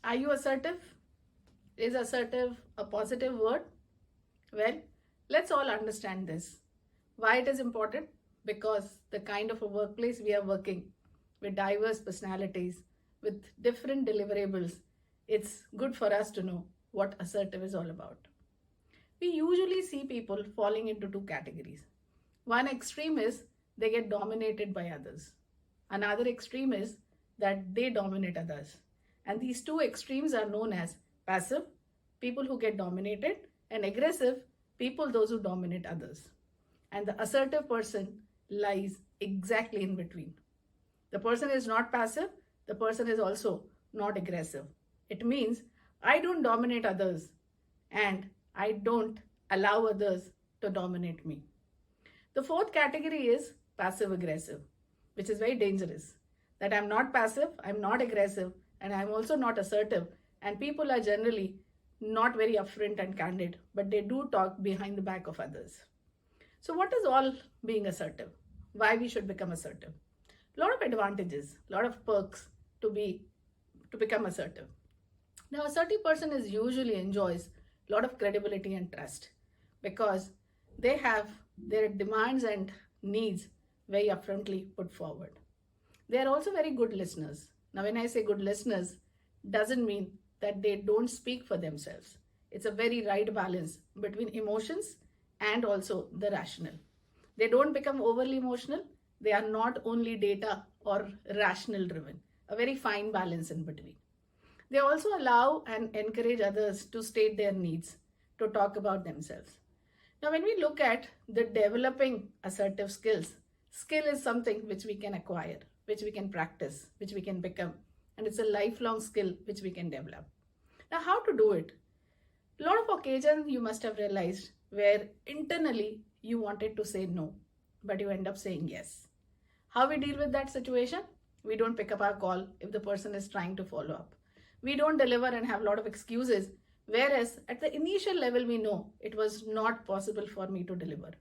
Are you assertive? Is assertive a positive word? Well, let's all understand this. Why it is important? Because the kind of a workplace we are working with diverse personalities, with different deliverables, it's good for us to know what assertive is all about. We usually see people falling into two categories. One extreme is they get dominated by others. Another extreme is that they dominate others. And these two extremes are known as passive, people who get dominated, and aggressive, people those who dominate others. And the assertive person lies exactly in between. The person is not passive, the person is also not aggressive. It means I don't dominate others and I don't allow others to dominate me. The fourth category is passive aggressive, which is very dangerous. That I'm not passive, I'm not aggressive, and I'm also not assertive. And people are generally not very upfront and candid, but they do talk behind the back of others. So, what is all being assertive? Why we should become assertive? A lot of advantages, a lot of perks to become assertive. Now, assertive person is usually enjoys a lot of credibility and trust because they have their demands and needs very upfrontly put forward. They are also very good listeners. Now, when I say good listeners, doesn't mean that they don't speak for themselves. It's a very right balance between emotions and also the rational. They don't become overly emotional. They are not only data or rational driven. A very fine balance in between. They also allow and encourage others to state their needs, to talk about themselves. Now, when we look at the developing assertive skills, skill is something which we can acquire, which we can practice, which we can become. And it's a lifelong skill which we can develop. Now, how to do it? A lot of occasions you must have realized where internally you wanted to say no, but you end up saying yes. How we deal with that situation? We don't pick up our call if the person is trying to follow up. We don't deliver and have a lot of excuses, whereas at the initial level we know it was not possible for me to deliver.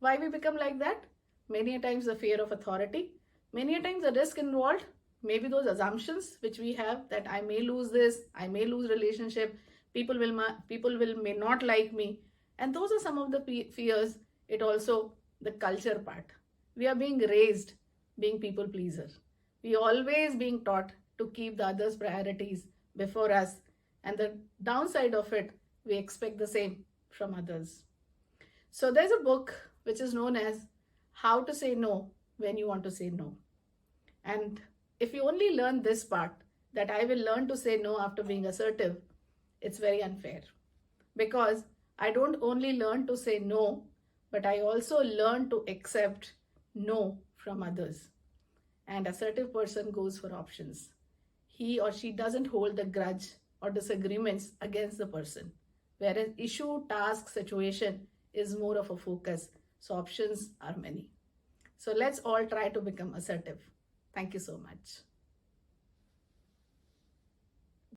Why we become like that? Many a times the fear of authority, many a times the risk involved, maybe those assumptions which we have that I may lose this, I may lose relationship, people will may not like me, and those are some of the fears. It also the culture part. We are being raised being people pleaser. We always being taught to keep the others' priorities before us, and the downside of it, we expect the same from others. So there's a book which is known as How to Say No When You Want to Say No. And if you only learn this part, that I will learn to say no after being assertive, it's very unfair. Because I don't only learn to say no, but I also learn to accept no from others. And assertive person goes for options. He or she doesn't hold the grudge or disagreements against the person. Whereas issue, task, situation is more of a focus. So options are many. So let's all try to become assertive. Thank you so much.